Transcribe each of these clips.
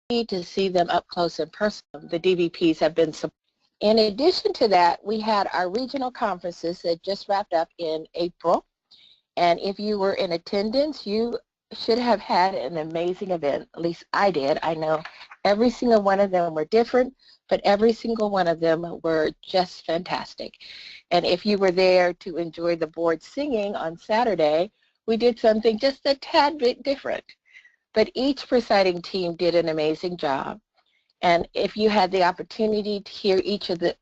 to see them up close and personal. The DVPs have been supported. In addition to that, we had our regional conferences that just wrapped up in April. And if you were in attendance, you should have had an amazing event. At least I did. I know every single one of them were different, but every single one of them were just fantastic. And if you were there to enjoy the board singing on Saturday, we did something just a tad bit different. But each presiding team did an amazing job. And if you had the opportunity to hear each of the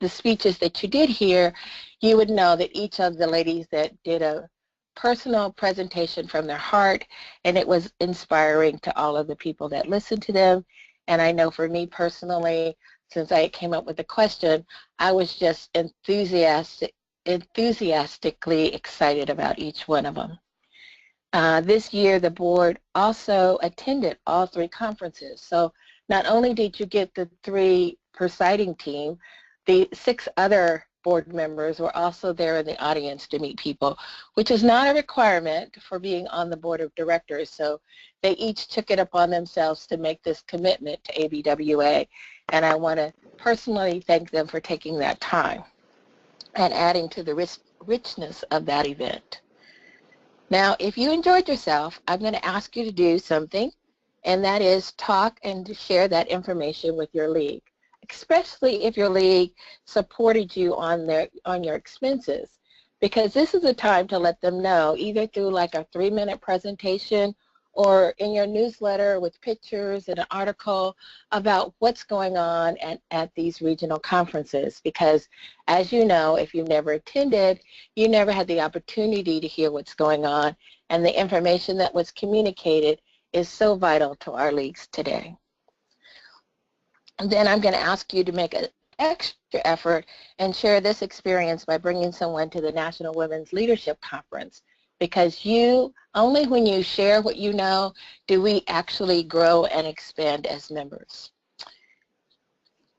speeches that you did hear, you would know that each of the ladies that did a personal presentation from their heart, and it was inspiring to all of the people that listened to them. And I know for me personally, since I came up with the question, I was just enthusiastically excited about each one of them. This year, the board also attended all 3 conferences. So not only did you get the 3 presiding team, the 6 other board members were also there in the audience to meet people, which is not a requirement for being on the board of directors. So they each took it upon themselves to make this commitment to ABWA. And I want to personally thank them for taking that time and adding to the richness of that event. Now, if you enjoyed yourself, I'm going to ask you to do something, and that is talk and share that information with your league, especially if your league supported you on your expenses, because this is a time to let them know, either through like a 3-minute presentation or in your newsletter with pictures and an article about what's going on at these regional conferences. Because as you know, if you've never attended, you never had the opportunity to hear what's going on, and the information that was communicated is so vital to our leagues today. And then I'm going to ask you to make an extra effort and share this experience by bringing someone to the National Women's Leadership Conference, because only when you share what you know do we actually grow and expand as members.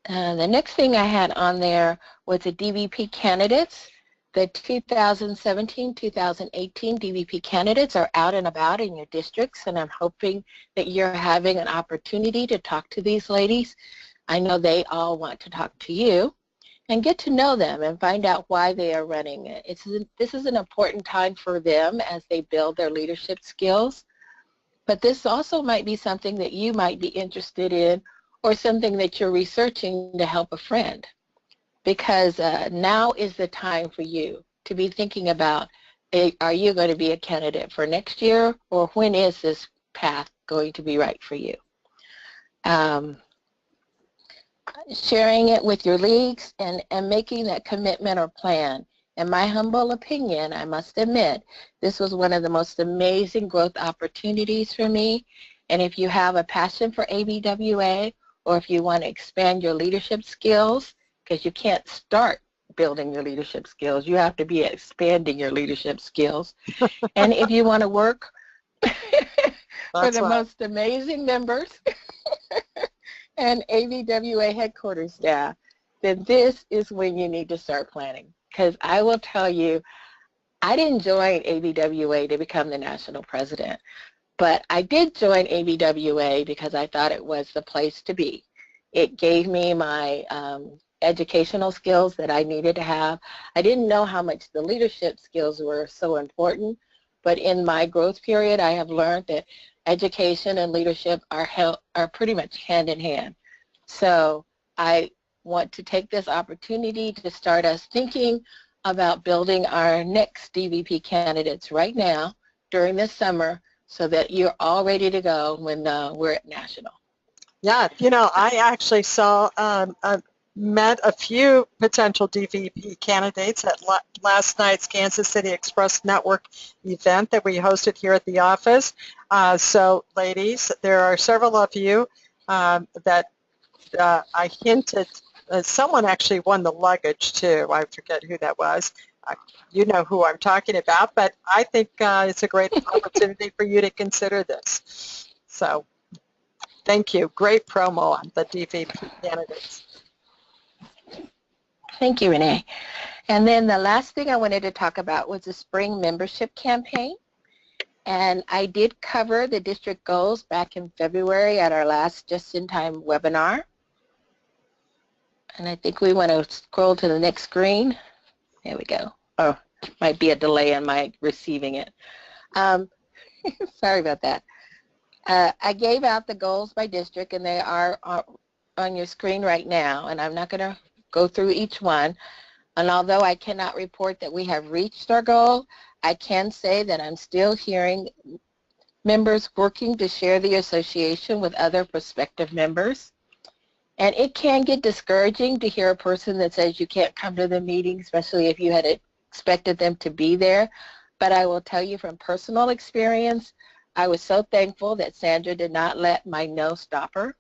The next thing I had on there was the DVP candidates. The 2017-2018 DVP candidates are out and about in your districts, and I'm hoping that you're having an opportunity to talk to these ladies. I know they all want to talk to you and get to know them and find out why they are running it. This is an important time for them as they build their leadership skills, but this also might be something that you might be interested in, or something that you're researching to help a friend, because now is the time for you to be thinking about, are you going to be a candidate for next year, or when is this path going to be right for you? Sharing it with your leagues and making that commitment or plan. In my humble opinion, I must admit, this was one of the most amazing growth opportunities for me. And if you have a passion for ABWA, or if you want to expand your leadership skills, because you can't start building your leadership skills, you have to be expanding your leadership skills. And if you want to work for the most amazing members and ABWA headquarters staff, then this is when you need to start planning. Because I will tell you, I didn't join ABWA to become the national president, but I did join ABWA because I thought it was the place to be. It gave me my educational skills that I needed to have. I didn't know how much the leadership skills were so important, but in my growth period, I have learned that education and leadership are pretty much hand in hand. So I want to take this opportunity to start us thinking about building our next DVP candidates right now during this summer, so that you're all ready to go when we're at National. Yeah, you know, I actually met a few potential DVP candidates at last night's Kansas City Express Network event that we hosted here at the office. So, ladies, there are several of you that I hinted. Someone actually won the luggage, too. I forget who that was. You know who I'm talking about, but I think it's a great opportunity for you to consider this. So, thank you. Great promo on the DVP candidates. Thank you, Renee. And then the last thing I wanted to talk about was the spring membership campaign. And I did cover the district goals back in February at our last just-in-time webinar. And I think we want to scroll to the next screen. There we go. Oh, might be a delay on my receiving it. Sorry about that. I gave out the goals by district, and they are on your screen right now. And I'm not going to go through each one. And although I cannot report that we have reached our goal, I can say that I'm still hearing members working to share the association with other prospective members. And it can get discouraging to hear a person that says you can't come to the meeting, especially if you had expected them to be there. But I will tell you from personal experience, I was so thankful that Sandra did not let my no stop her.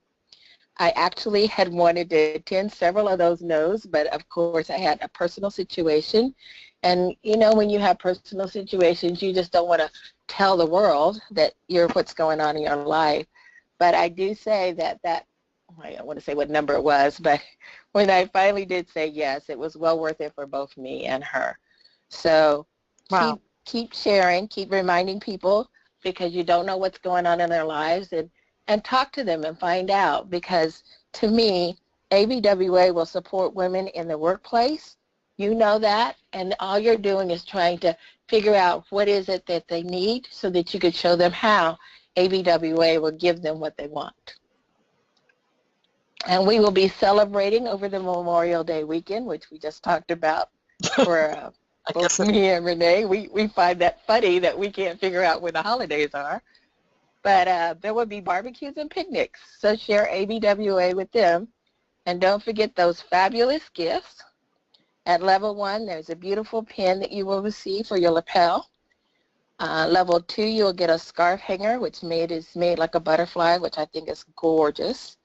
I actually had wanted to attend several of those no's, but of course I had a personal situation. And you know, when you have personal situations, you just don't want to tell the world that you're what's going on in your life. But I do say that I don't want to say what number it was, but when I finally did say yes, it was well worth it for both me and her. So wow. Keep sharing, keep reminding people, because you don't know what's going on in their lives, and talk to them and find out, because to me, ABWA will support women in the workplace. You know that, and all you're doing is trying to figure out what is it that they need so that you could show them how ABWA will give them what they want. And we will be celebrating over the Memorial Day weekend, which we just talked about for both me and Renee. We find that funny that we can't figure out when the holidays are. But there will be barbecues and picnics, so share ABWA with them. And don't forget those fabulous gifts. At level 1, there's a beautiful pin that you will receive for your lapel. Level 2, you'll get a scarf hanger, which is made like a butterfly, which I think is gorgeous.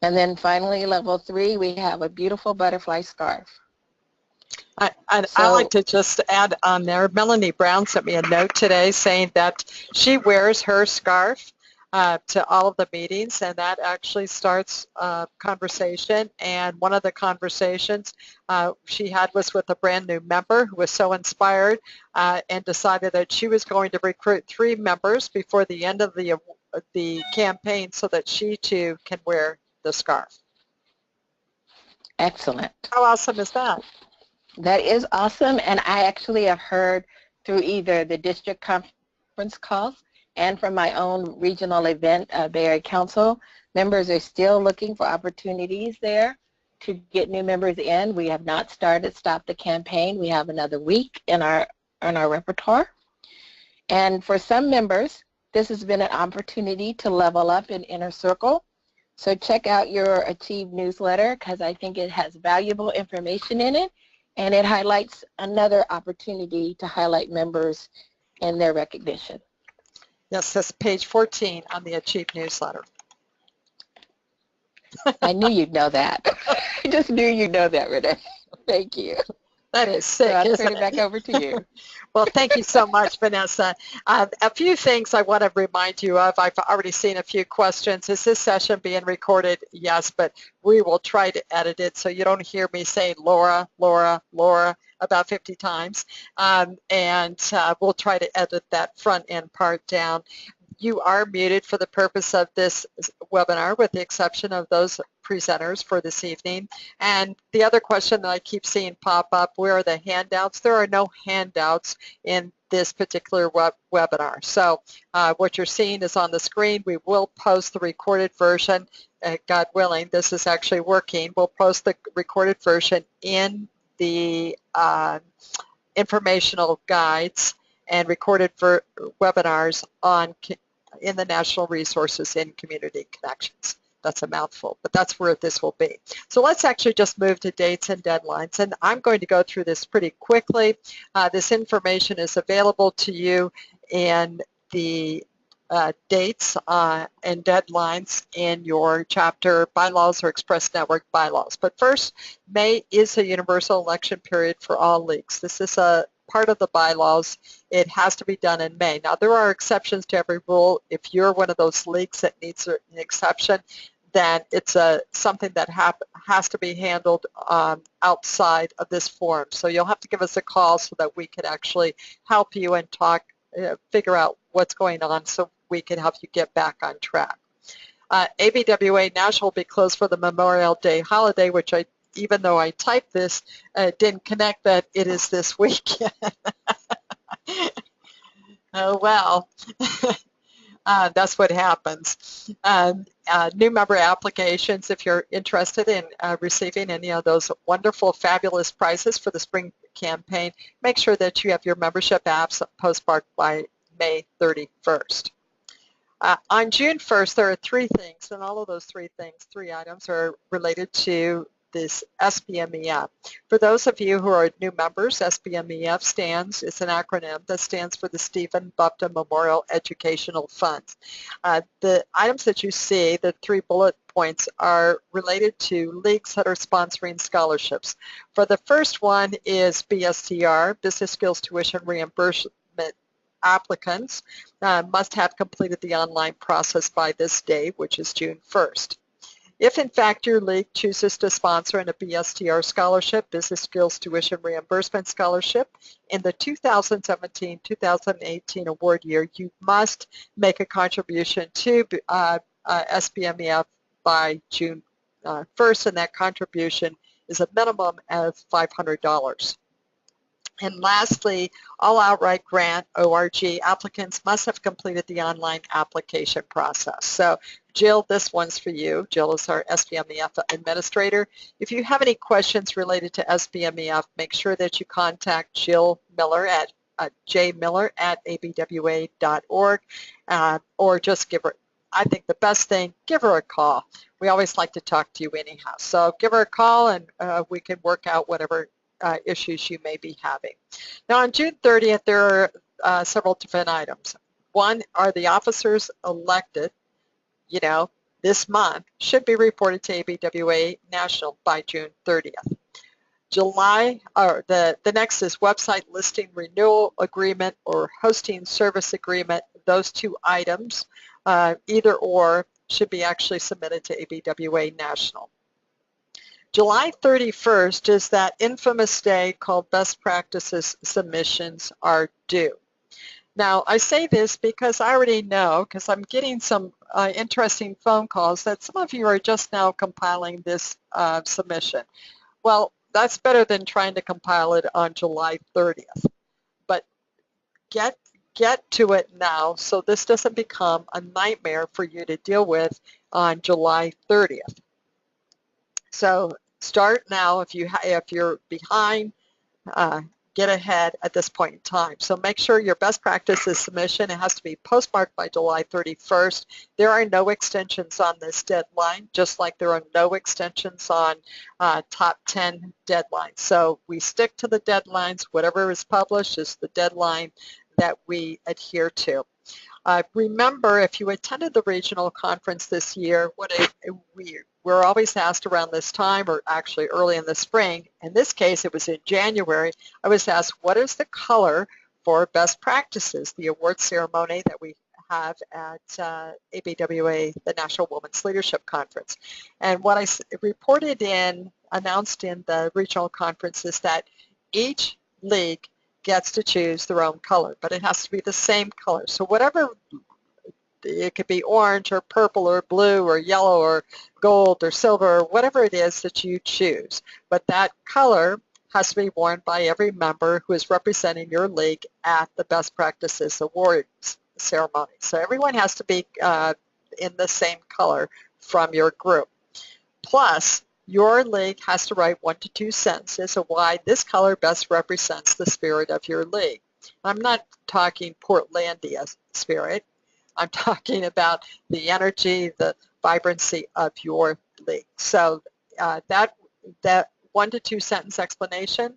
And then finally, level 3, we have a beautiful butterfly scarf. I like to just add on there, Melanie Brown sent me a note today saying that she wears her scarf to all of the meetings, and that actually starts a conversation. And one of the conversations she had was with a brand new member who was so inspired and decided that she was going to recruit 3 members before the end of the campaign so that she too can wear the scarf. Excellent. How awesome is that? That is awesome, and I actually have heard through either the district conference calls and from my own regional event, Bay Area Council, members are still looking for opportunities there to get new members in. We have not stopped the campaign. We have another week in our repertoire. And for some members, this has been an opportunity to level up in Inner Circle. So check out your Achieve newsletter, because I think it has valuable information in it. And it highlights another opportunity to highlight members and their recognition. Yes, that's page 14 on the Achieve newsletter. I knew you'd know that. I just knew you'd know that, Renee. Thank you. That is sick, so I'll isn't turn it back over to you. Well, thank you so much, Vanessa. A few things I want to remind you of. I've already seen a few questions. Is this session being recorded? Yes, but we will try to edit it so you don't hear me say Laura, Laura, Laura about 50 times. And we'll try to edit that front end part down. You are muted for the purpose of this webinar, with the exception of those presenters for this evening. And the other question that I keep seeing pop up, where are the handouts? There are no handouts in this particular webinar. So what you're seeing is on the screen. We will post the recorded version. God willing, this is actually working. We'll post the recorded version in the informational guides and recorded webinars in the National Resources in Community Connections. That's a mouthful, but that's where this will be. So let's actually just move to dates and deadlines, and I'm going to go through this pretty quickly. This information is available to you in the dates and deadlines in your chapter bylaws or Express Network bylaws. But first, May is a universal election period for all leagues. This is a part of the bylaws. It has to be done in May. Now, there are exceptions to every rule. If you're one of those leagues that needs an exception, then it's something that has to be handled outside of this forum. So you'll have to give us a call so that we can actually help you and talk figure out what's going on so we can help you get back on track. ABWA National will be closed for the Memorial Day holiday, which even though I typed this, didn't connect that it is this weekend. Oh, well. That's what happens. New member applications, if you're interested in receiving any of those wonderful, fabulous prizes for the spring campaign, make sure that you have your membership apps postmarked by May 31st. On June 1st, there are three things, and all of those three items are related to this SBMEF. For those of you who are new members, SBMEF it's an acronym that stands for the Stephen Bupta Memorial Educational Funds. The items that you see, the 3 bullet points, are related to leagues that are sponsoring scholarships. For the first one is BSTR, Business Skills Tuition Reimbursement. Applicants must have completed the online process by this day, which is June 1st. If in fact your league chooses to sponsor in a BSTR scholarship, Business Skills Tuition Reimbursement Scholarship, in the 2017-2018 award year, you must make a contribution to SBMEF by June 1st, and that contribution is a minimum of $500. And lastly, all outright grant ORG applicants must have completed the online application process. So Jill, this one's for you. Jill is our SBMEF administrator. If you have any questions related to SBMEF, make sure that you contact Jill Miller at jmiller@abwa.org, or just give her, I think the best thing, give her a call. We always like to talk to you anyhow. So give her a call and we can work out whatever issues you may be having. Now on June 30th, there are several different items. One are the officers elected, this month, should be reported to ABWA National by June 30th. The next is website listing renewal agreement or hosting service agreement. Those two items, either or, should be actually submitted to ABWA National. July 31st is that infamous day called Best Practices Submissions are due. Now, I say this because I already know, because I'm getting some interesting phone calls, that some of you are just now compiling this submission. Well, that's better than trying to compile it on July 30th. But get to it now so this doesn't become a nightmare for you to deal with on July 30th. So start now. If you're behind, get ahead at this point in time. So make sure your best practices submission, it has to be postmarked by July 31st. There are no extensions on this deadline, just like there are no extensions on top 10 deadlines. So we stick to the deadlines. Whatever is published is the deadline that we adhere to. Remember, if you attended the regional conference this year, we're always asked around this time, or actually early in the spring. In this case, it was in January. I was asked, what is the color for best practices, the award ceremony that we have at ABWA, the National Women's Leadership Conference. And what I announced in the regional conference is that each league gets to choose their own color, but it has to be the same color. So whatever, it could be orange or purple or blue or yellow or gold or silver or whatever it is that you choose. But that color has to be worn by every member who is representing your league at the Best Practices Awards ceremony. So everyone has to be in the same color from your group. Plus, your league has to write 1 to 2 sentences of why this color best represents the spirit of your league. I'm not talking Portlandia spirit. I'm talking about the energy, the vibrancy of your league. So that 1 to 2 sentence explanation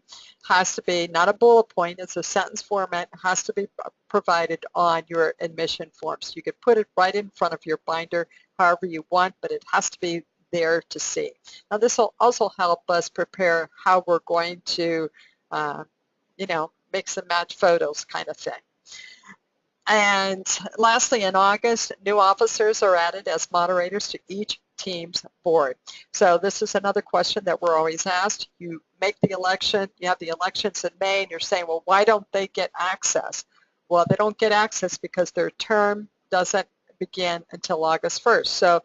has to be not a bullet point, it's a sentence format, has to be provided on your admission forms. You could put it right in front of your binder however you want, but it has to be there to see. Now this will also help us prepare how we're going to, mix and match photos kind of thing. And lastly, in August, new officers are added as moderators to each team's board. So this is another question that we're always asked. You make the election, you have the elections in May, and you're saying, well, why don't they get access? Well, they don't get access because their term doesn't begin until August 1st. So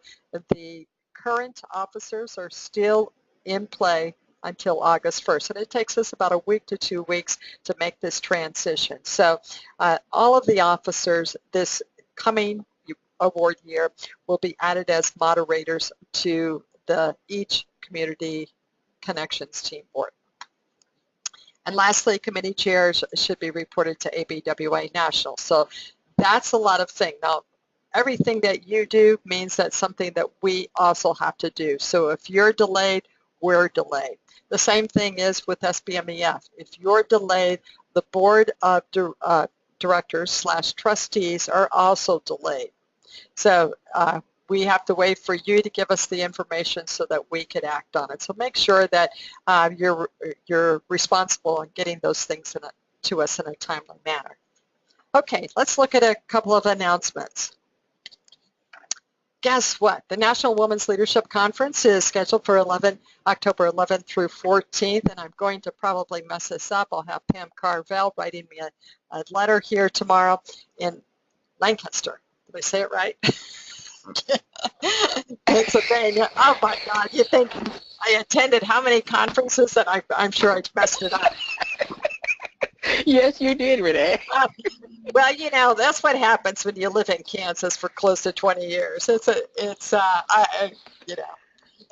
the current officers are still in play until August 1st. And it takes us about a week to 2 weeks to make this transition. So all of the officers this coming award year will be added as moderators to each Community Connections Team Board. And lastly, committee chairs should be reported to ABWA National. So that's a lot of things. Now, everything that you do means that's something that we also have to do. So if you're delayed, we're delayed. The same thing is with SBMEF. If you're delayed, the board of directors / trustees are also delayed. So we have to wait for you to give us the information so that we could act on it. So make sure that you're responsible in getting those things to us in a timely manner. Okay, let's look at a couple of announcements. Guess what? The National Women's Leadership Conference is scheduled for October 11th through 14th, and I'm going to probably mess this up. I'll have Pam Carvel writing me a letter here tomorrow in Lancaster. Did I say it right? Pennsylvania. Oh my God, you think I attended how many conferences that I'm sure I messed it up. Yes, you did, Renee. Well, you know, that's what happens when you live in Kansas for close to 20 years. You know.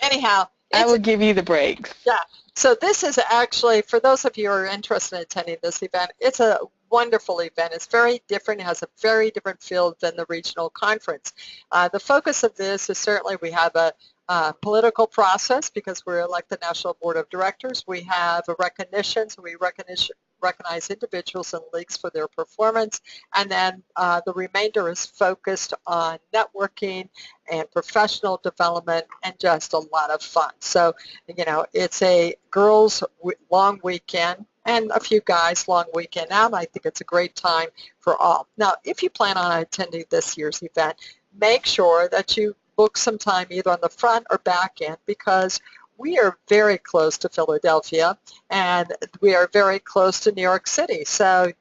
Anyhow. I will give you the breaks. Yeah. So this is actually, for those of you who are interested in attending this event, it's a wonderful event. It's very different. It has a very different feel than the regional conference. The focus of this is certainly we have a political process because we're like the National Board of Directors. We have a recognition, so we recognize individuals and leagues for their performance, and then the remainder is focused on networking and professional development and just a lot of fun. So, you know, it's a girls' long weekend and a few guys' long weekend out. I think it's a great time for all. Now, if you plan on attending this year's event, make sure that you book some time either on the front or back end because we are very close to Philadelphia and we are very close to New York City. So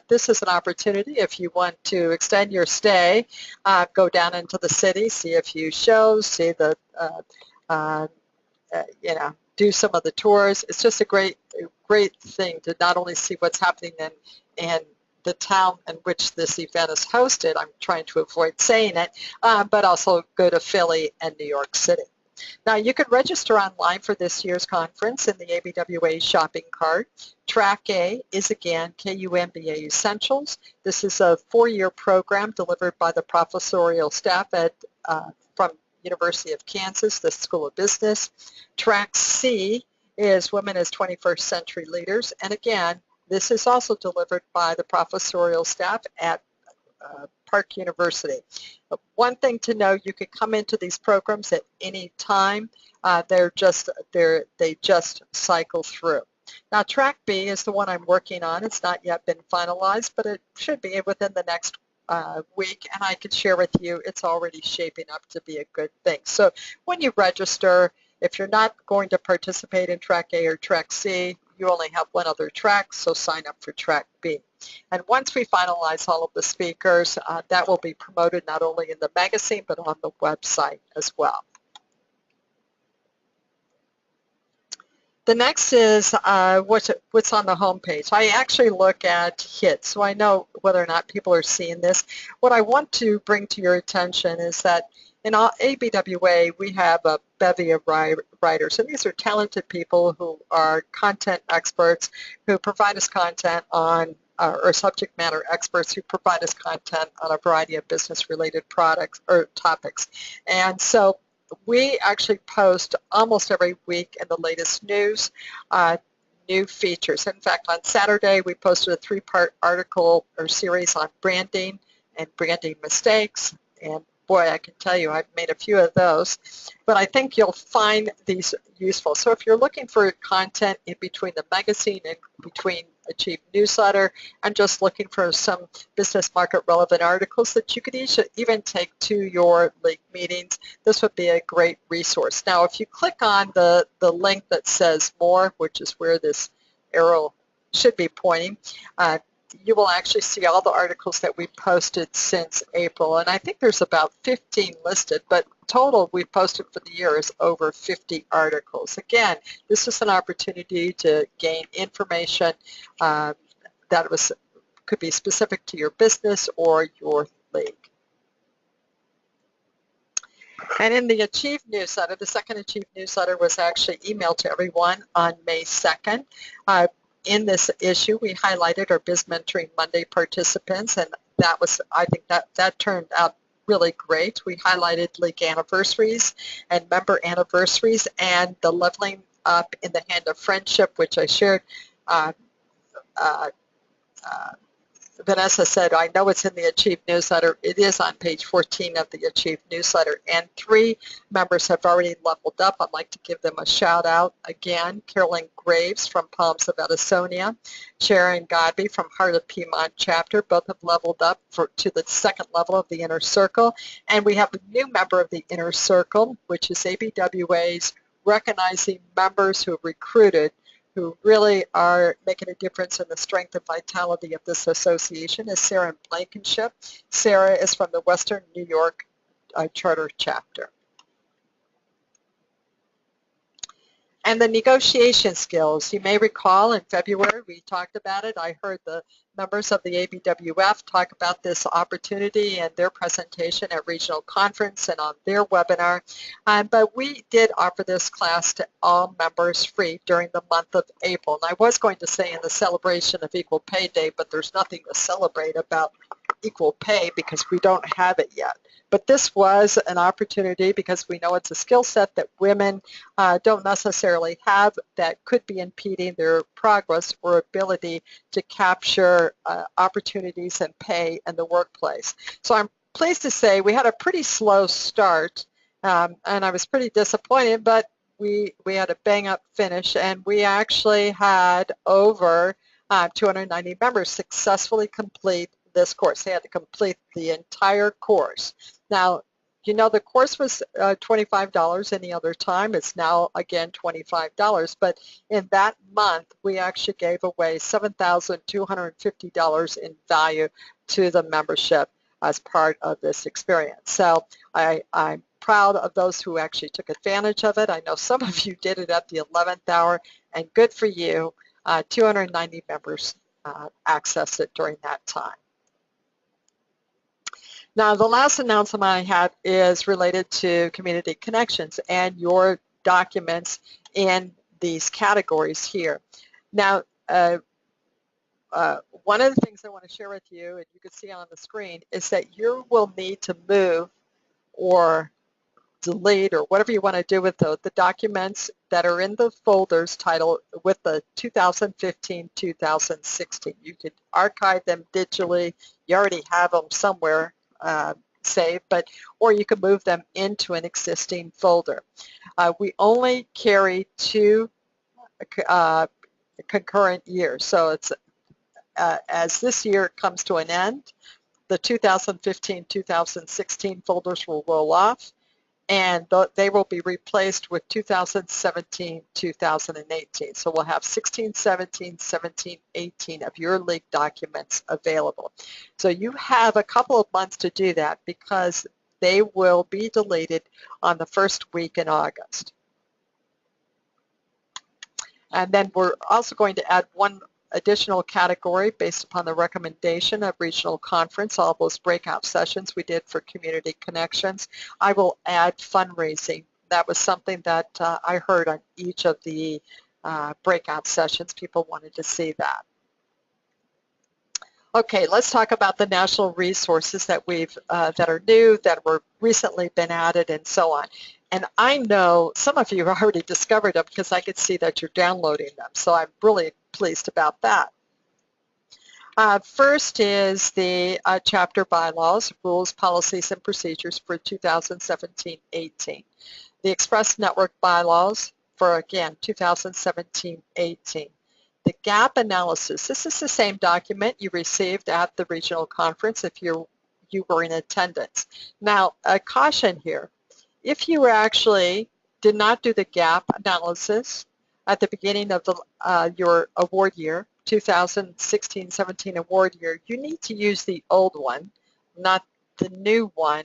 this is an opportunity if you want to extend your stay, go down into the city, see a few shows, see the, you know, do some of the tours. It's just a great thing to not only see what's happening in the town in which this event is hosted, I'm trying to avoid saying it, but also go to Philly and New York City. Now, you can register online for this year's conference in the ABWA shopping cart. Track A is, again, KUMBA Essentials. This is a 4-year program delivered by the professorial staff from University of Kansas, the School of Business. Track C is Women as 21st Century Leaders. And again, this is also delivered by the professorial staff at Park University. One thing to know, you can come into these programs at any time. They just cycle through. Now, Track B is the one I'm working on. It's not yet been finalized, but it should be within the next week, and I can share with you it's already shaping up to be a good thing. So when you register, if you're not going to participate in Track A or Track C, you only have one other track, so sign up for Track B. And once we finalize all of the speakers, that will be promoted not only in the magazine, but on the website as well. The next is what's on the homepage. I actually look at hits, so I know whether or not people are seeing this. What I want to bring to your attention is that in ABWA, we have a bevy of writers, and these are talented people who are content experts who provide us content on, or subject matter experts who provide us content on a variety of business-related products or topics. And so we actually post almost every week in the latest news, new features. In fact, on Saturday, we posted a 3-part article or series on branding and branding mistakes. And boy, I can tell you, I've made a few of those. But I think you'll find these useful. So if you're looking for content in between the magazine and between a Chief newsletter, and just looking for some business market relevant articles that you could even take to your league meetings, this would be a great resource. Now, if you click on the link that says more, which is where this arrow should be pointing, you will actually see all the articles that we posted since April, and I think there's about 15 listed, but total we've posted for the year is over 50 articles. Again, this is an opportunity to gain information that could be specific to your business or your league. And in the Achieve newsletter, the second Achieve newsletter was actually emailed to everyone on May 2nd. In this issue, we highlighted our Biz Mentoring Monday participants, and that was, I think that turned out really great. We highlighted league anniversaries and member anniversaries and the leveling up in the hand of friendship, which I shared. Vanessa said, I know it's in the Achieve newsletter. It is on page 14 of the Achieve newsletter. And 3 members have already leveled up. I'd like to give them a shout out again. Carolyn Graves from Palms of Edison, Sharon Godby from Heart of Piedmont chapter. Both have leveled up to the 2nd level of the Inner Circle. And we have a new member of the Inner Circle, which is ABWA's recognizing members who have recruited, who really are making a difference in the strength and vitality of this association, is Sarah Blankenship. Sarah is from the Western New York Charter Chapter. And the negotiation skills. You may recall in February we talked about it. I heard the members of the ABWF talk about this opportunity in their presentation at regional conference and on their webinar. But we did offer this class to all members free during the month of April. And I was going to say in the celebration of Equal Pay Day, but there's nothing to celebrate about equal pay because we don't have it yet. But this was an opportunity because we know it's a skill set that women don't necessarily have that could be impeding their progress or ability to capture opportunities and pay in the workplace. So I'm pleased to say we had a pretty slow start, and I was pretty disappointed, but we had a bang-up finish, and we actually had over 290 members successfully complete this course. They had to complete the entire course. Now, you know, the course was $25 any other time. It's now, again, $25. But in that month, we actually gave away $7,250 in value to the membership as part of this experience. So I'm proud of those who actually took advantage of it. I know some of you did it at the 11th hour, and good for you. 290 members accessed it during that time. Now, the last announcement I have is related to community connections and your documents in these categories here. Now, one of the things I want to share with you, and you can see on the screen, is that you will need to move or delete or whatever you want to do with the documents that are in the folders titled with the 2015-2016. You could archive them digitally. You already have them somewhere saved, or you can move them into an existing folder. We only carry 2 concurrent years, so it's as this year comes to an end, the 2015-2016 folders will roll off, and they will be replaced with 2017-2018. So we'll have 16, 17, 17, 18 of your league documents available. So you have a couple of months to do that because they will be deleted on the first week in August. And then we're also going to add one additional category based upon the recommendation of regional conference, all those breakout sessions we did for community connections. I will add fundraising. That was something that I heard on each of the breakout sessions. People wanted to see that. Okay, let's talk about the national resources that that are new, that were recently been added, and so on. And I know some of you have already discovered them because I could see that you're downloading them. So I'm really pleased about that. First is the chapter bylaws, rules, policies, and procedures for 2017-18. The Express Network bylaws for, again, 2017-18. The gap analysis, this is the same document you received at the regional conference if you were in attendance. Now, a caution here. If you actually did not do the gap analysis at the beginning of your award year, 2016-17 award year, you need to use the old one, not the new one,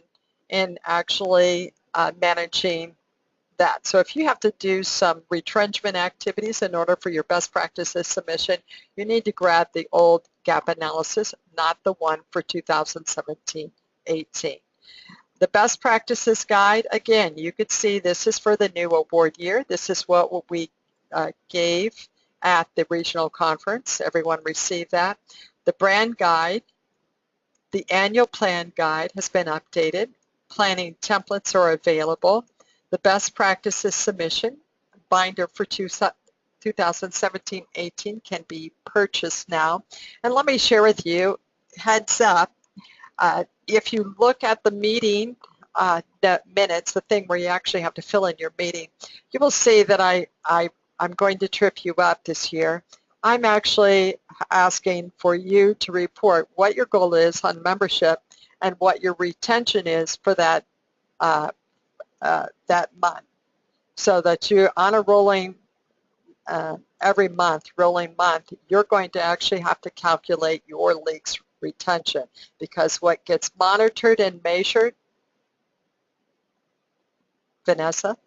in actually managing that. So if you have to do some retrenchment activities in order for your best practices submission, you need to grab the old gap analysis, not the one for 2017-18. The best practices guide, again, you could see this is for the new award year. This is what we gave at the regional conference. Everyone received that. The brand guide, the annual plan guide has been updated. Planning templates are available. The best practices submission binder for 2017-18 can be purchased now. And let me share with you, heads up, if you look at the meeting, the minutes, the thing where you actually have to fill in your meeting, you will see that I'm going to trip you up this year. I'm actually asking for you to report what your goal is on membership and what your retention is for that that month, so that you're on a rolling every month, you're going to actually have to calculate your league's retention, because what gets monitored and measured, Vanessa?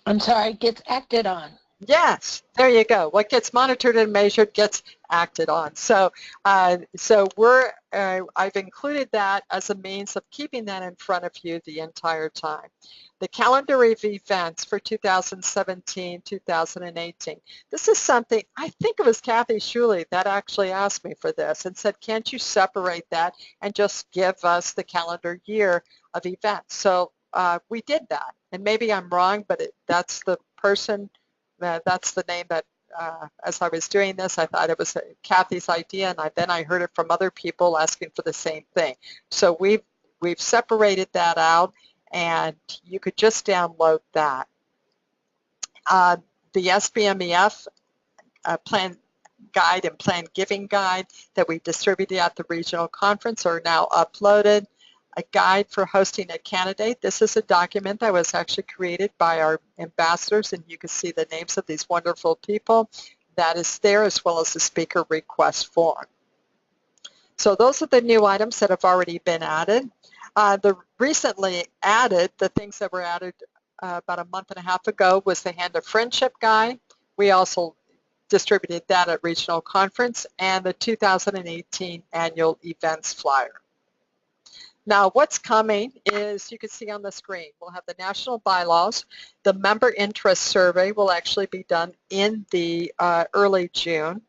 I'm sorry, gets acted on. Yes, there you go. What gets monitored and measured gets acted on. So, I've included that as a means of keeping that in front of you the entire time. The calendar of events for 2017-2018. This is something, I think it was Kathy Shuley that actually asked me for this and said, can't you separate that and just give us the calendar year of events? So we did that. And maybe I'm wrong, but that's the person, that's the name that, as I was doing this, I thought it was Kathy's idea, and then I heard it from other people asking for the same thing. So we've separated that out, and you could just download that. The SBMEF plan guide and plan giving guide that we distributed at the regional conference are now uploaded. A guide for hosting a candidate. This is a document that was actually created by our ambassadors, and you can see the names of these wonderful people. That is there, as well as the speaker request form. So those are the new items that have already been added. The recently added, the things that were added about a month and a half ago, was the Hand of Friendship guide. We also distributed that at regional conference, and the 2018 annual events flyer. Now, what's coming is, you can see on the screen, we'll have the national bylaws. The member interest survey will actually be done in the early June,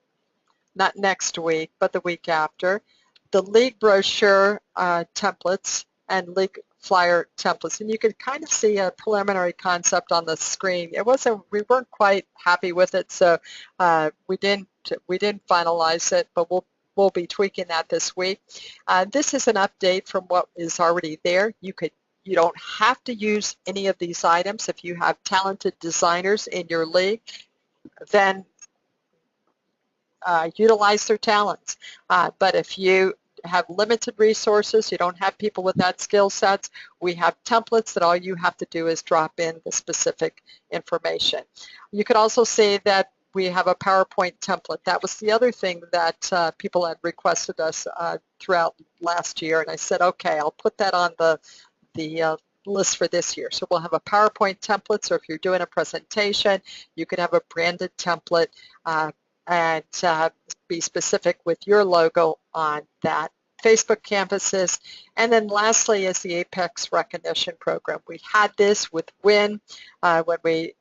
not next week, but the week after. The league brochure templates and league flyer templates, and you can kind of see a preliminary concept on the screen. We weren't quite happy with it, so we didn't finalize it, but we'll be tweaking that this week. This is an update from what is already there. You don't have to use any of these items. If you have talented designers in your league, then utilize their talents. But if you have limited resources, you don't have people with that skill sets, we have templates that all you have to do is drop in the specific information. You could also see that we have a PowerPoint template. That was the other thing that people had requested us throughout last year, and I said, okay, I'll put that on the list for this year. So we'll have a PowerPoint template, so if you're doing a presentation, you could have a branded template and be specific with your logo on that. Facebook campuses, and then lastly is the Apex Recognition Program. We had this with WIN. When we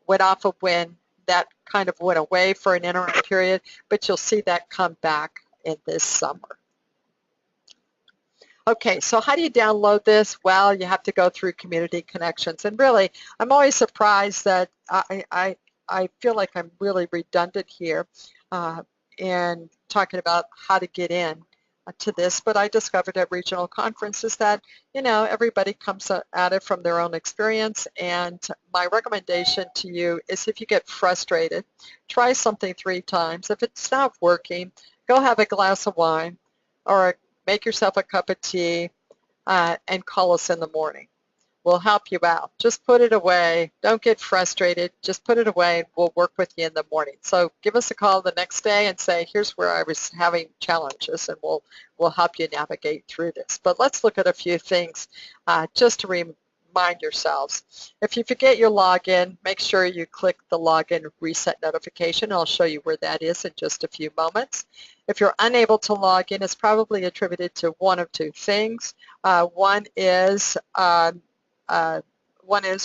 went off of WIN, that kind of went away for an interim period, but you'll see that come back in this summer. Okay, so how do you download this? Well, you have to go through Community Connections, and really, I'm always surprised that I feel like I'm really redundant here in talking about how to get in to this, but I discovered at regional conferences that, everybody comes at it from their own experience, and my recommendation to you is, if you get frustrated, try something 3 times. If it's not working, go have a glass of wine or make yourself a cup of tea and call us in the morning. We'll help you out. Just put it away. Don't get frustrated. Just put it away and we'll work with you in the morning. So give us a call the next day and say, here's where I was having challenges, and we'll help you navigate through this. But let's look at a few things just to remind yourselves. If you forget your login, make sure you click the login reset notification. I'll show you where that is in just a few moments. If you're unable to log in, it's probably attributed to one of two things. One is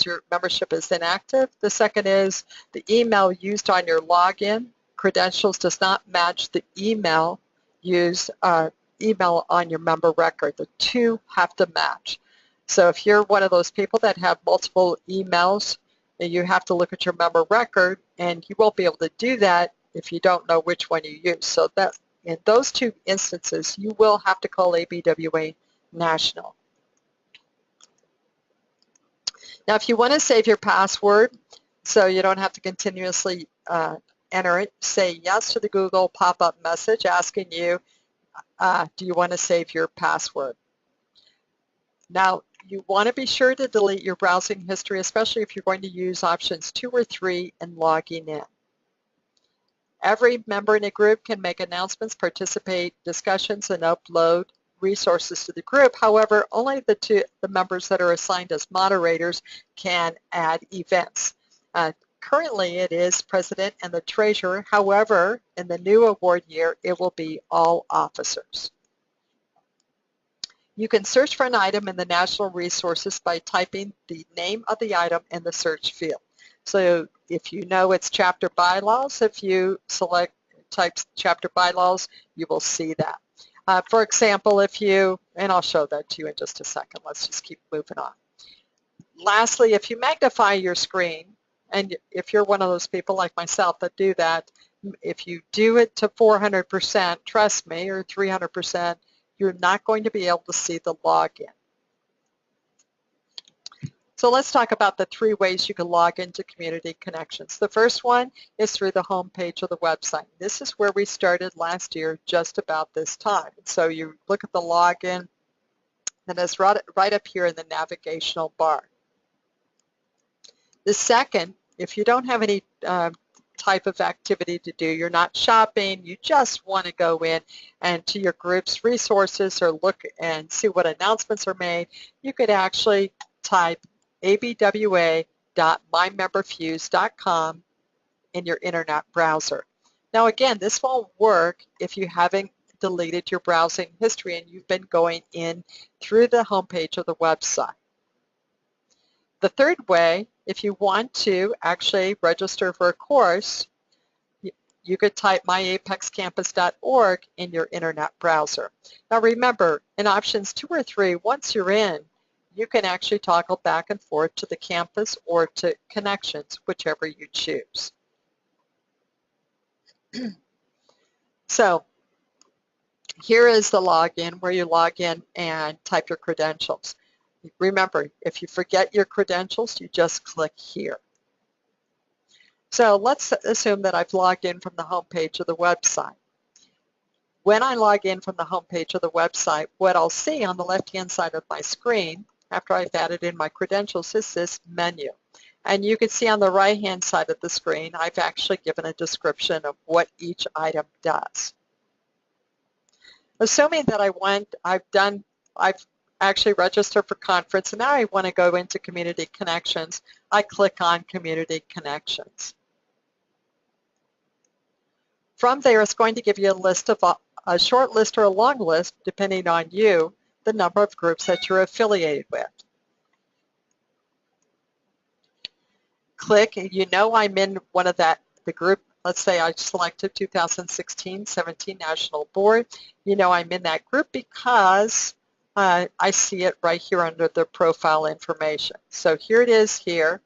your membership is inactive. The second is the email used on your login credentials does not match the email used email on your member record. The two have to match. So if you're one of those people that have multiple emails, and you have to look at your member record, and you won't be able to do that if you don't know which one you use. So that in those two instances, you will have to call ABWA National. Now, if you want to save your password so you don't have to continuously enter it, say yes to the Google pop-up message asking you, do you want to save your password? Now, you want to be sure to delete your browsing history, especially if you're going to use options 2 or 3 in logging in. Every member in a group can make announcements, participate, discussions, and upload resources to the group. However, only the members that are assigned as moderators can add events. Currently, it is President and the Treasurer. However, in the new award year, it will be all officers. You can search for an item in the National Resources by typing the name of the item in the search field. So if you know it's chapter bylaws, if you type chapter bylaws, you will see that. For example, and I'll show that to you in just a second. Let's just keep moving on. Lastly, if you magnify your screen, and if you're one of those people like myself that do that, if you do it to 400%, trust me, or 300%, you're not going to be able to see the login. So let's talk about the 3 ways you can log into Community Connections. The first one is through the home page of the website. This is where we started last year, just about this time. So you look at the login, and it's right up here in the navigational bar. The second, if you don't have any type of activity to do, you're not shopping, you just want to go in and to your group's resources or look and see what announcements are made, you could actually type abwa.mymemberfuse.com in your internet browser. Now again, this won't work if you haven't deleted your browsing history and you've been going in through the homepage of the website. The third way, if you want to actually register for a course, you could type myapexcampus.org in your internet browser. Now remember, in options 2 or 3, once you're in, you can actually toggle back and forth to the campus or to connections, whichever you choose. So here is the login where you log in and type your credentials. Remember, if you forget your credentials, you just click here. So let's assume that I've logged in from the home page of the website. When I log in from the home page of the website, what I'll see on the left-hand side of my screen, after I've added in my credentials, is this menu. And you can see on the right-hand side of the screen, I've actually given a description of what each item does. Assuming that I've actually registered for conference, and now I want to go into Community Connections, I click on Community Connections. From there, it's going to give you a list of a short list or a long list, depending on you, the number of groups that you're affiliated with. Click, you know I'm in one of the group. Let's say I selected 2016-17 National Board. You know I'm in that group because I see it right here under the profile information. So here it is here.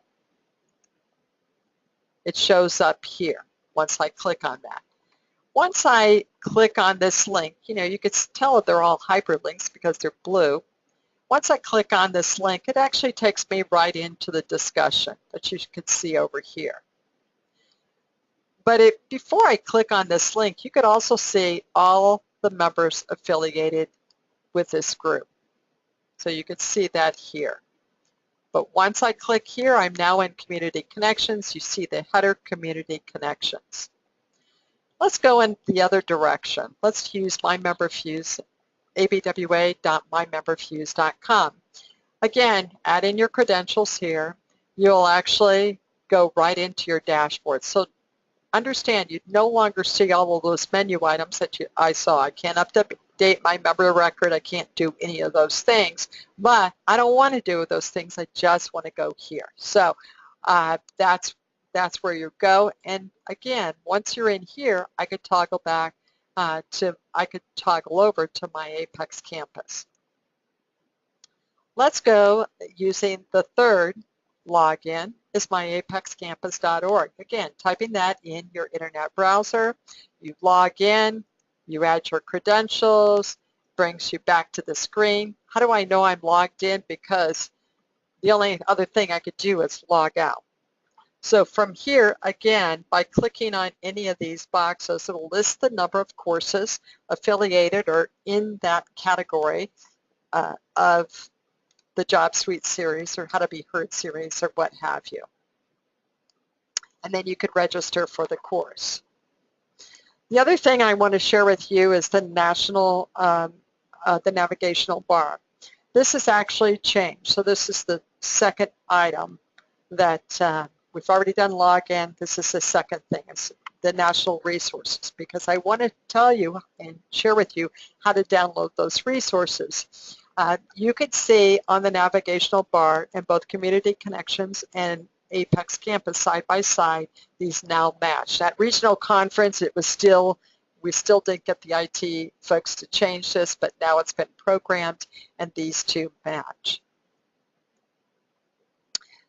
It shows up here once I click on that. Once I click on this link, you can tell that they're all hyperlinks because they're blue. Once I click on this link, it actually takes me right into the discussion that you can see over here. But before I click on this link, you could also see all the members affiliated with this group. So you can see that here. But once I click here, I'm now in Community Connections. You see the header Community Connections. Let's go in the other direction. Let's use MyMemberFuse, abwa.mymemberfuse.com. Again, add in your credentials here. You'll actually go right into your dashboard. So understand, you no longer see all of those menu items that I saw. I can't update my member record. I can't do any of those things. But I don't want to do those things. I just want to go here. So that's where you go. And again, once you're in here, I could toggle back I could toggle over to my Apex campus. Let's go using the third login is myapexcampus.org. Again, typing that in your internet browser, you log in, you add your credentials, brings you back to the screen. How do I know I'm logged in? Because the only other thing I could do is log out. So from here, again, by clicking on any of these boxes, it will list the number of courses affiliated or in that category of the Job Suite series or How to Be Heard series or what have you. And then you could register for the course. The other thing I want to share with you is the national, the navigational bar. This has actually changed. So this is the second item that we've already done login. This is the second thing. It's the national resources, because I want to tell you and share with you how to download those resources. You can see on the navigational bar in both Community Connections and Apex Campus side by side, these now match. At regional conference, we still didn't get the IT folks to change this, but now it's been programmed and these two match.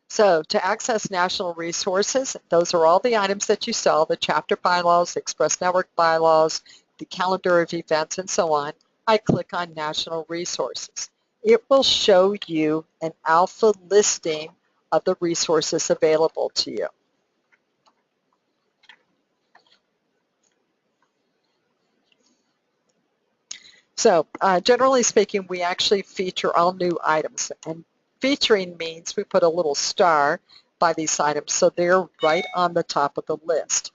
So to access national resources, those are all the items that you saw, the chapter bylaws, the Express Network bylaws, the calendar of events, and so on. I click on National Resources. It will show you an alpha listing of the resources available to you. So generally speaking, we actually feature all new items. And featuring means we put a little star by these items, so they're right on the top of the list.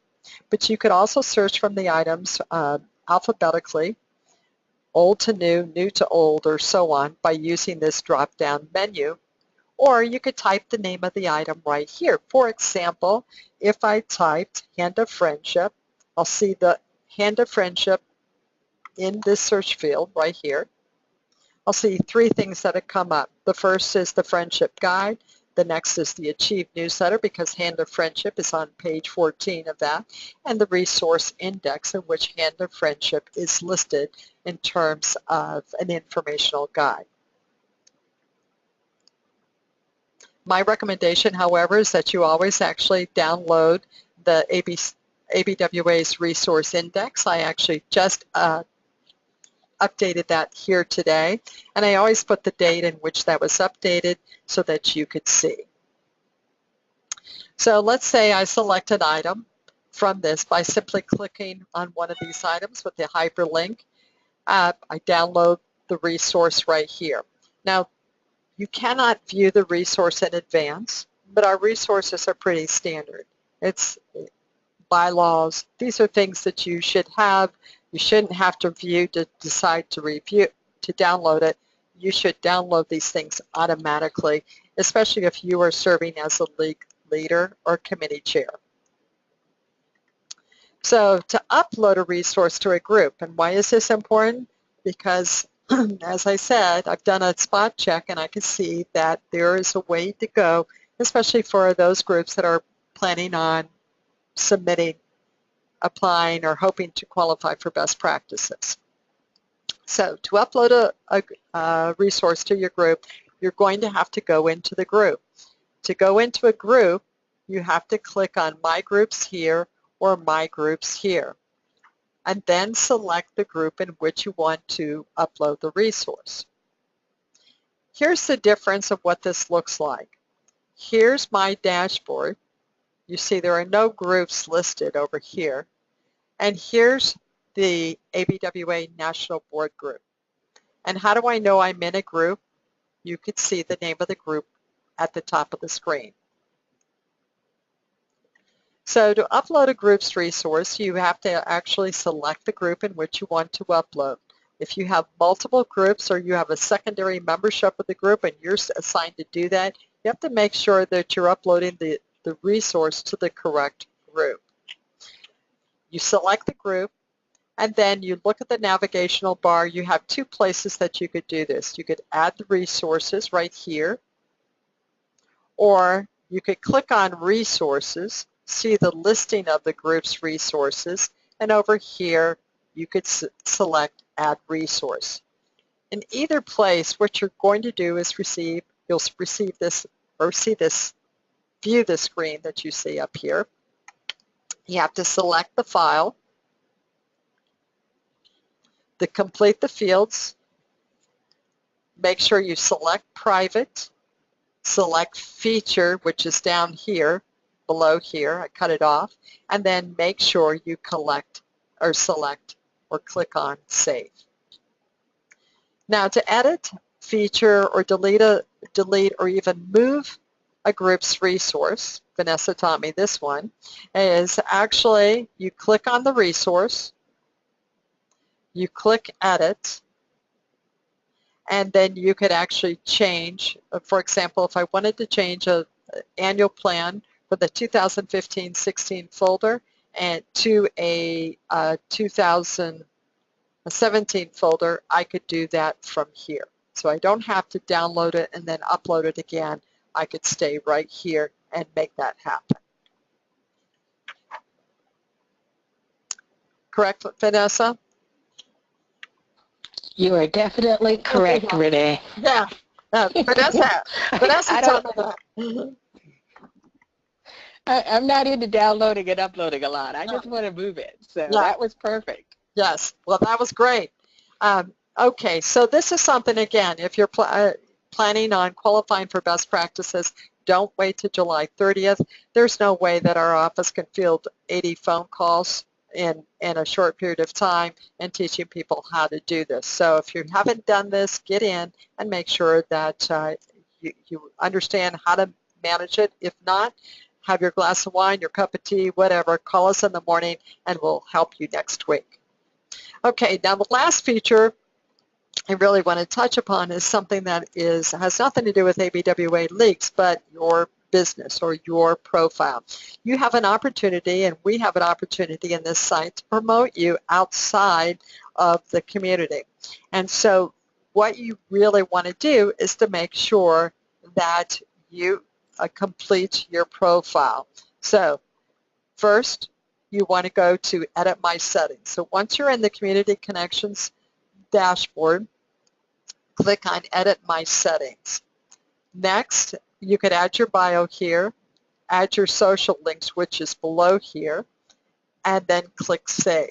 But you could also search from the items alphabetically, old to new, new to old, or so on by using this drop-down menu. Or you could type the name of the item right here. For example, if I typed Hand of Friendship, I'll see the Hand of Friendship in this search field right here. I'll see three things that have come up. The first is the Friendship Guide. The next is the Achieve newsletter, because Hand of Friendship is on page 14 of that, and the Resource Index, in which Hand of Friendship is listed in terms of an informational guide. My recommendation, however, is that you always actually download the ABWA's Resource Index. I actually just updated that here today, and I always put the date in which that was updated so that you could see. So let's say I select an item from this by simply clicking on one of these items with the hyperlink. I download the resource right here. Now, you cannot view the resource in advance, but our resources are pretty standard. It's bylaws. These are things that you should have. You shouldn't have to view to decide to review, to download it. You should download these things automatically, especially if you are serving as a leader or committee chair. So to upload a resource to a group, and why is this important? Because as I said, I've done a spot check and I can see that there is a way to go, especially for those groups that are planning on submitting, applying, or hoping to qualify for best practices. So to upload a resource to your group, you're going to have to go into the group. To go into a group, you have to click on My Groups here or My Groups here, and then select the group in which you want to upload the resource. Here's the difference of what this looks like. Here's my dashboard. You see there are no groups listed over here. And here's the ABWA National Board group. And how do I know I'm in a group? You could see the name of the group at the top of the screen. So to upload a group's resource, you have to actually select the group in which you want to upload. If you have multiple groups or you have a secondary membership of the group and you're assigned to do that, you have to make sure that you're uploading the resource to the correct group. You select the group, and then you look at the navigational bar. You have two places that you could do this. You could add the resources right here, or you could click on resources, see the listing of the group's resources, and over here you could select add resource. In either place, what you're going to do is you'll receive this, or view the screen that you see up here. You have to select the file, to complete the fields. Make sure you select private, select feature, which is down here, below here, I cut it off, and then make sure you select or click on save. Now to edit, feature, or delete or even move a group's resource, Vanessa taught me this one, is actually you click on the resource, you click edit, and then you could actually change, for example, if I wanted to change an annual plan for the 2015-16 folder and to a 2017 folder, I could do that from here. So I don't have to download it and then upload it again. I could stay right here and make that happen. Correct, Vanessa? You are definitely correct, Renee. Yeah, Vanessa told me that. I'm not into downloading and uploading a lot. I just want to move it. So that was perfect. Yes, well, that was great. Okay, so this is something, again, if you're planning on qualifying for best practices, don't wait till July 30th. There's no way that our office can field 80 phone calls in a short period of time and teaching people how to do this. So if you haven't done this, get in and make sure that you understand how to manage it. If not, have your glass of wine, your cup of tea, whatever, call us in the morning and we'll help you next week. Okay, now the last feature I really want to touch upon is something that has nothing to do with ABWA leaks, but your business or your profile. You have an opportunity, and we have an opportunity in this site to promote you outside of the community. And so what you really want to do is to make sure that you complete your profile. So first, you want to go to Edit My Settings. So once you're in the Community Connections dashboard, click on Edit My Settings. Next, you could add your bio here, add your social links, which is below here, and then click Save.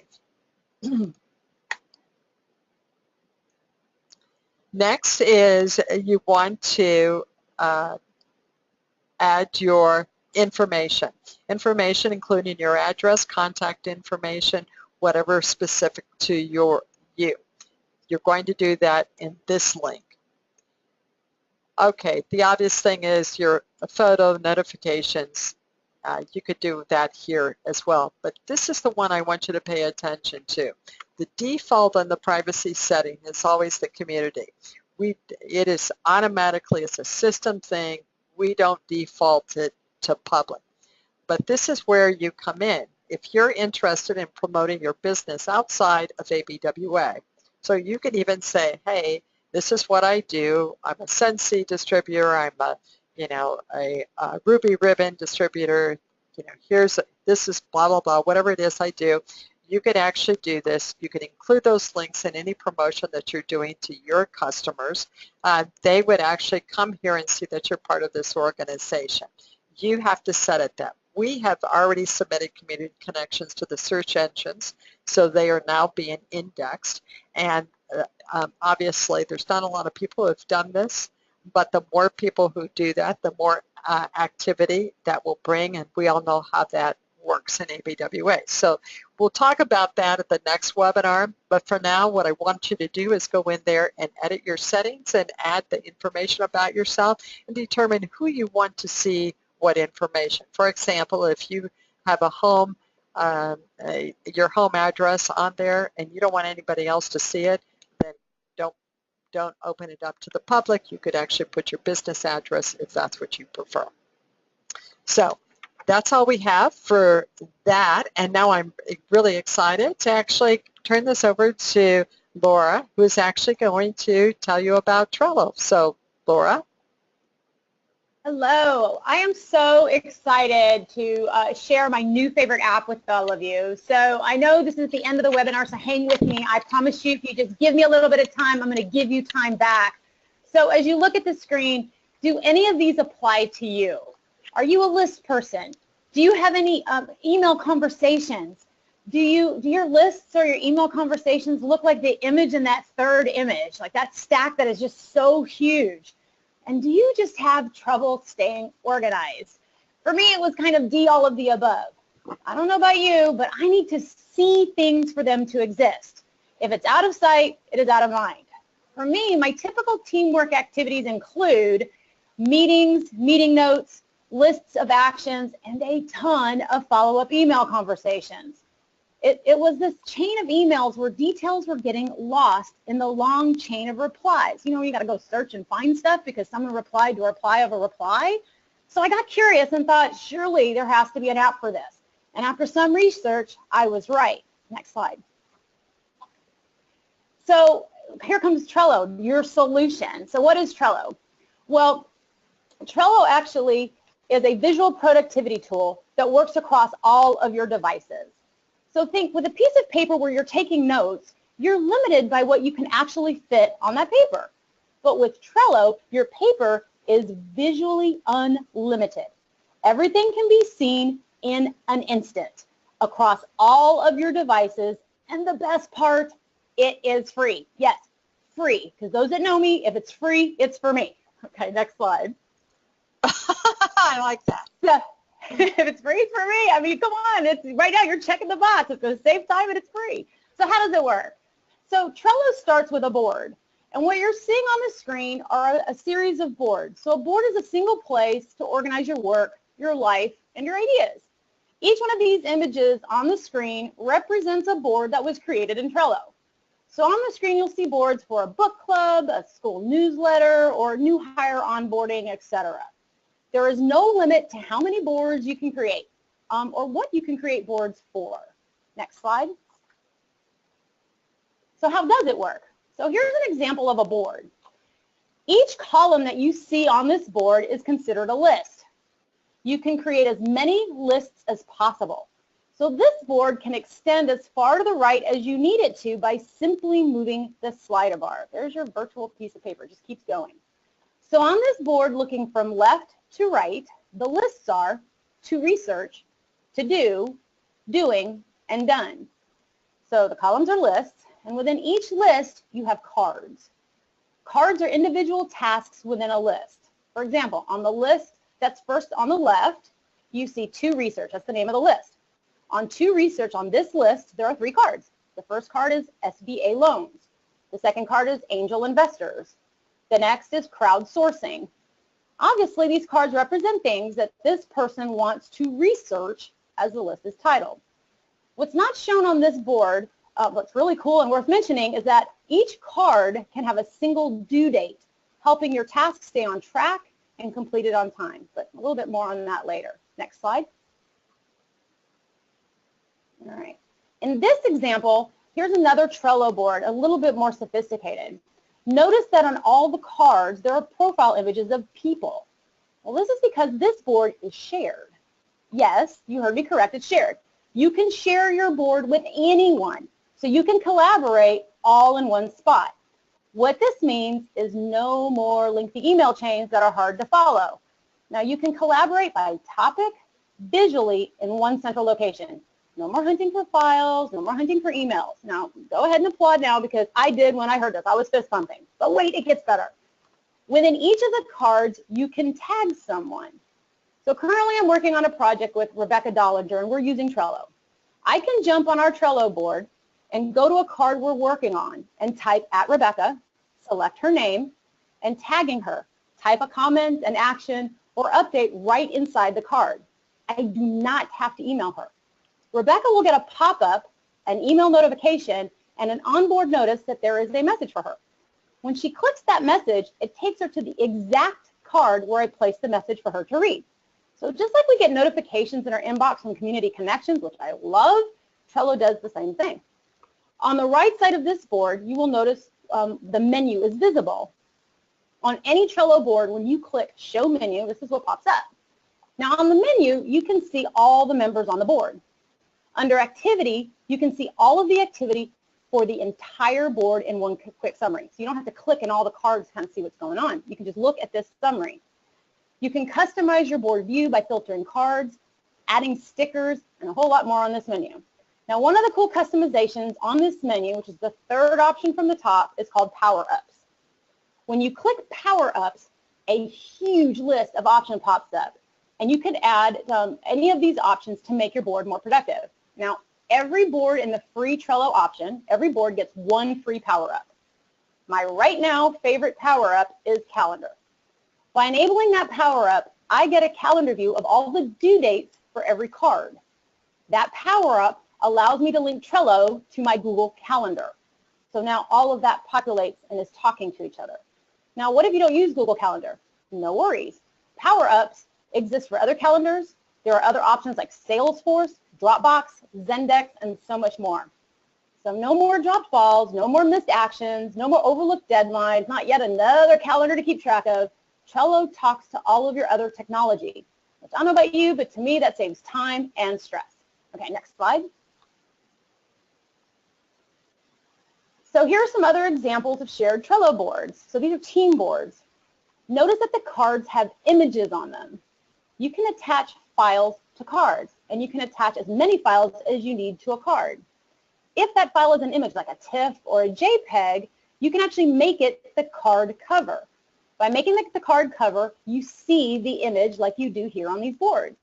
Next is you want to add your information. Information including your address, contact information, whatever specific to you. You're going to do that in this link. Okay, the obvious thing is your photo notifications. You could do that here as well, but this is the one I want you to pay attention to. The default on the privacy setting is always the community. It is automatically, it's a system thing. We don't default it to public. But this is where you come in. If you're interested in promoting your business outside of ABWA, so you can even say, hey, this is what I do. I'm a Sensi distributor. I'm a Ruby Ribbon distributor. This is blah, blah, blah, whatever it is I do. You could actually do this. You can include those links in any promotion that you're doing to your customers. They would actually come here and see that you're part of this organization. You have to set it up. We have already submitted community connections to the search engines, so they are now being indexed. And obviously, there's not a lot of people who have done this, but the more people who do that, the more activity that will bring, and we all know how that works. works in ABWA. So we'll talk about that at the next webinar, but for now what I want you to do is go in there and edit your settings and add the information about yourself and determine who you want to see what information. For example, if you have a home, your home address on there and you don't want anybody else to see it, then don't open it up to the public. You could actually put your business address if that's what you prefer. So that's all we have for that, and now I'm really excited to actually turn this over to Laura, who is actually going to tell you about Trello. So Laura. Hello, I am so excited to share my new favorite app with all of you. So I know this is the end of the webinar, so hang with me. I promise you, if you just give me a little bit of time, I'm going to give you time back. So as you look at the screen, do any of these apply to you? Are you a list person? Do you have any email conversations? Do your lists or your email conversations look like the image in that third image, like that stack that is just so huge? And do you just have trouble staying organized? For me, it was kind of D, all of the above. I don't know about you, but I need to see things for them to exist. If it's out of sight, it is out of mind. For me, my typical teamwork activities include meetings, meeting notes, lists of actions, and a ton of follow-up email conversations. It was this chain of emails where details were getting lost in the long chain of replies. You know, you got to go search and find stuff because someone replied to a reply of a reply. So I got curious and thought, surely there has to be an app for this. And after some research, I was right. Next slide. So here comes Trello, your solution. So what is Trello? Well, Trello actually is a visual productivity tool that works across all of your devices. So think, with a piece of paper where you're taking notes, you're limited by what you can actually fit on that paper. But with Trello, your paper is visually unlimited. Everything can be seen in an instant across all of your devices, and the best part, it is free. Yes, free, because those that know me, if it's free, it's for me. Okay, next slide. I like that. Yeah. If it's free, it's for me. I mean, come on. It's right now you're checking the box. It's going to save time and it's free. So how does it work? So Trello starts with a board. And what you're seeing on the screen are a series of boards. So a board is a single place to organize your work, your life, and your ideas. Each one of these images on the screen represents a board that was created in Trello. So on the screen, you'll see boards for a book club, a school newsletter, or new hire onboarding, etc. There is no limit to how many boards you can create or what you can create boards for. Next slide. So how does it work? So here's an example of a board. Each column that you see on this board is considered a list. You can create as many lists as possible. So this board can extend as far to the right as you need it to by simply moving the slider bar. There's your virtual piece of paper. It just keeps going. So on this board, looking from left to right, the lists are to research, to do, doing, and done. So the columns are lists, and within each list, you have cards. Cards are individual tasks within a list. For example, on the list that's first on the left, you see to research. That's the name of the list. On to research, on this list, there are 3 cards. The first card is SBA loans. The second card is angel investors. The next is crowdsourcing. Obviously, these cards represent things that this person wants to research, as the list is titled. What's not shown on this board, what's really cool and worth mentioning, is that each card can have a single due date, helping your task stay on track and completed on time. But a little bit more on that later. Next slide. All right. In this example, here's another Trello board, a little bit more sophisticated. Notice that on all the cards, there are profile images of people. Well, this is because this board is shared. Yes, you heard me correct, it's shared. You can share your board with anyone, so you can collaborate all in one spot. What this means is no more lengthy email chains that are hard to follow. Now, you can collaborate by topic, visually, in one central location. No more hunting for files, no more hunting for emails. Now, go ahead and applaud now because I did when I heard this. I was fist pumping. But wait, it gets better. Within each of the cards, you can tag someone. So currently I'm working on a project with Rebecca Dollinger, and we're using Trello. I can jump on our Trello board and go to a card we're working on and type @Rebecca, select her name, and tagging her. Type a comment, an action, or update right inside the card. I do not have to email her. Rebecca will get a pop-up, an email notification, and an onboard notice that there is a message for her. When she clicks that message, it takes her to the exact card where I placed the message for her to read. So just like we get notifications in our inbox from Community Connections, which I love, Trello does the same thing. On the right side of this board, you will notice the menu is visible. On any Trello board, when you click Show Menu, this is what pops up. Now on the menu, you can see all the members on the board. Under Activity, you can see all of the activity for the entire board in one quick summary. So you don't have to click in all the cards to kind of see what's going on. You can just look at this summary. You can customize your board view by filtering cards, adding stickers, and a whole lot more on this menu. Now, one of the cool customizations on this menu, which is the third option from the top, is called Power Ups. When you click Power Ups, a huge list of options pops up, and you can add any of these options to make your board more productive. Now, every board in the free Trello option, every board gets one free Power Up. My right now favorite Power Up is Calendar. By enabling that Power Up, I get a calendar view of all the due dates for every card. That Power Up allows me to link Trello to my Google Calendar. So now all of that populates and is talking to each other. Now, what if you don't use Google Calendar? No worries. Power Ups exist for other calendars. There are other options like Salesforce, Dropbox, Zendesk, and so much more. So no more dropped balls, no more missed actions, no more overlooked deadlines, not yet another calendar to keep track of. Trello talks to all of your other technology, which I don't know about you, but to me that saves time and stress. Okay, next slide. So here are some other examples of shared Trello boards. So these are team boards. Notice that the cards have images on them. You can attach files to cards, and you can attach as many files as you need to a card. If that file is an image like a TIFF or a JPEG, you can actually make it the card cover. By making the card cover, you see the image like you do here on these boards.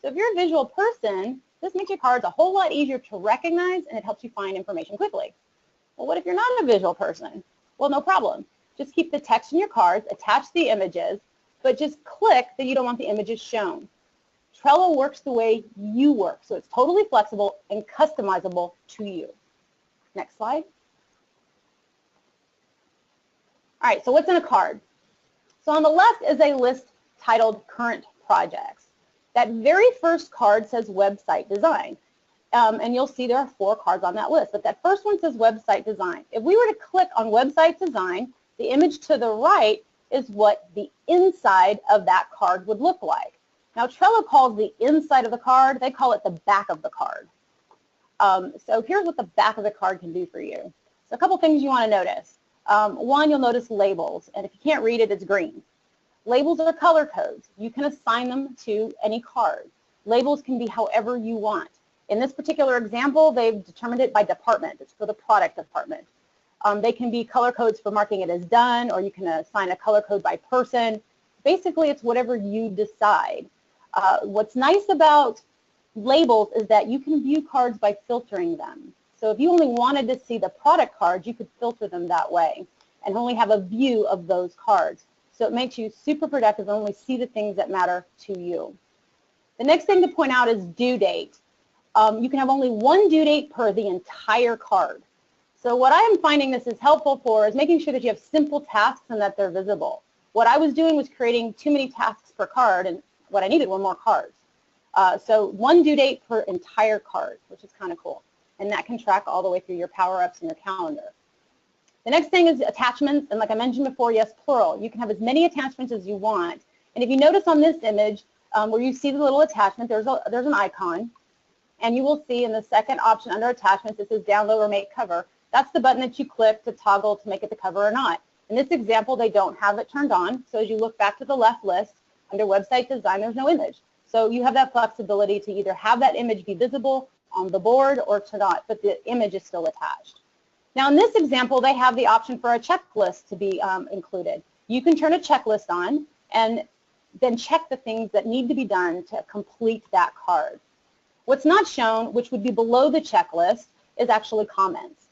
So if you're a visual person, this makes your cards a whole lot easier to recognize, and it helps you find information quickly. Well, what if you're not a visual person? Well, no problem. Just keep the text in your cards, attach the images, but just click that you don't want the images shown. Trello works the way you work, so it's totally flexible and customizable to you. Next slide. All right, so what's in a card? So on the left is a list titled Current Projects. That very first card says Website Design, and you'll see there are 4 cards on that list, but that first one says Website Design. If we were to click on Website Design, the image to the right is what the inside of that card would look like. Now, Trello calls the inside of the card, they call it the back of the card. So here's what the back of the card can do for you. So a couple things you want to notice. One, you'll notice labels, and if you can't read it, it's green. Labels are color codes. You can assign them to any card. Labels can be however you want. In this particular example, they've determined it by department. It's for the product department. They can be color codes for marking it as done, or you can assign a color code by person. Basically, it's whatever you decide. What's nice about labels is that you can view cards by filtering them. So if you only wanted to see the product cards, you could filter them that way and only have a view of those cards. So it makes you super productive and only see the things that matter to you. The next thing to point out is due date. You can have only one due date per the entire card. So what I'm finding this is helpful for is making sure that you have simple tasks and that they're visible. What I was doing was creating too many tasks per card, and what I needed were more cards. So one due date per entire card, which is kind of cool. And that can track all the way through your power-ups and your calendar. The next thing is attachments, and like I mentioned before, yes, plural. You can have as many attachments as you want. And if you notice on this image, where you see the little attachment, there's an icon. And you will see in the second option under attachments, it says download or make cover. That's the button that you click to toggle to make it the cover or not. In this example, they don't have it turned on. So as you look back to the left list, under website design, there's no image. So you have that flexibility to either have that image be visible on the board or to not, but the image is still attached. Now in this example, they have the option for a checklist to be included. You can turn a checklist on, and then check the things that need to be done to complete that card. What's not shown, which would be below the checklist, is actually comments.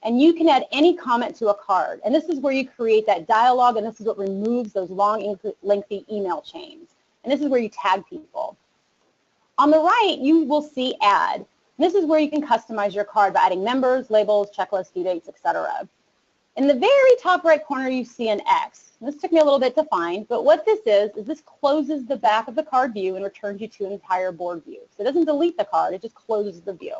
And you can add any comment to a card. And this is where you create that dialogue, and this is what removes those long, lengthy email chains. And this is where you tag people. On the right, you will see add. And this is where you can customize your card by adding members, labels, checklists, due dates, etc. In the very top right corner, you see an X. This took me a little bit to find, but what this is this closes the back of the card view and returns you to an entire board view. So it doesn't delete the card, it just closes the view.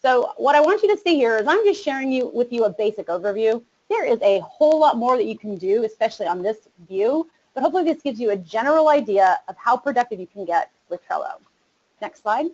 So what I want you to see here is I'm just sharing with you a basic overview. There is a whole lot more that you can do, especially on this view, but hopefully this gives you a general idea of how productive you can get with Trello. Next slide.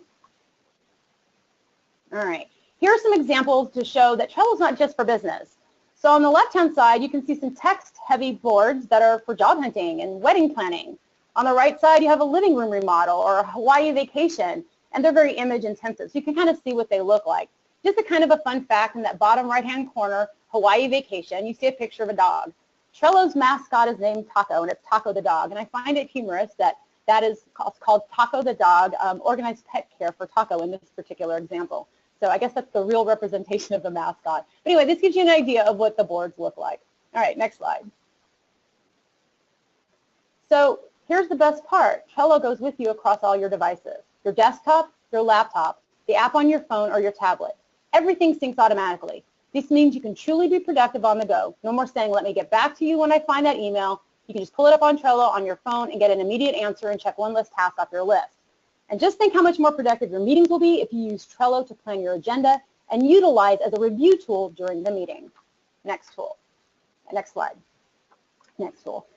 All right, here are some examples to show that Trello is not just for business. So on the left-hand side, you can see some text-heavy boards that are for job hunting and wedding planning. On the right side, you have a living room remodel or a Hawaii vacation, and they're very image intensive, so you can kind of see what they look like. Just a kind of a fun fact, in that bottom right-hand corner, Hawaii vacation, you see a picture of a dog. Trello's mascot is named Taco, and it's Taco the dog, and I find it humorous that that is called Taco the dog, organized pet care for Taco in this particular example. So I guess that's the real representation of the mascot. But anyway, this gives you an idea of what the boards look like. All right, next slide. So here's the best part. Trello goes with you across all your devices. Your desktop, your laptop, the app on your phone or your tablet. Everything syncs automatically. This means you can truly be productive on the go. No more saying, let me get back to you when I find that email. You can just pull it up on Trello on your phone and get an immediate answer and check one list task off your list. And just think how much more productive your meetings will be if you use Trello to plan your agenda and utilize as a review tool during the meeting. Next tool. Next slide. Next tool.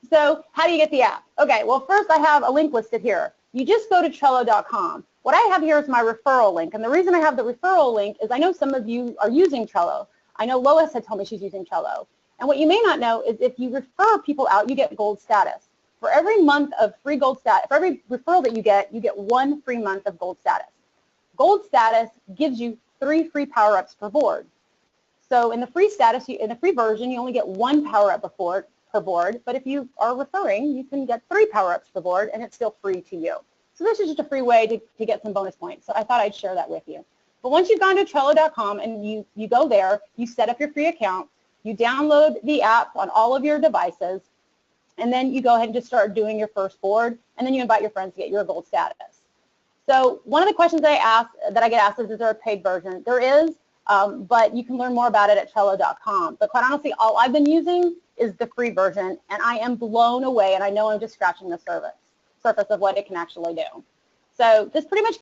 So how do you get the app? Okay, well first I have a link listed here. You just go to Trello.com. What I have here is my referral link, and the reason I have the referral link is I know some of you are using Trello. I know Lois had told me she's using Trello. And what you may not know is if you refer people out, you get gold status. For every month of free gold status, for every referral that you get 1 free month of gold status. Gold status gives you 3 free power-ups per board. So in the free status, in the free version, you only get 1 power-up per board, but if you are referring, you can get 3 power-ups per board, and it's still free to you. So this is just a free way to get some bonus points. So I thought I'd share that with you. But once you've gone to Trello.com and you go there, you set up your free account, you download the app on all of your devices, and then you go ahead and just start doing your first board, and then you invite your friends to get your gold status. So one of the questions that I get asked is there a paid version? There is, but you can learn more about it at Trello.com. But quite honestly, all I've been using is the free version, and I am blown away, and I know I'm just scratching the surface of what it can actually do. So this pretty much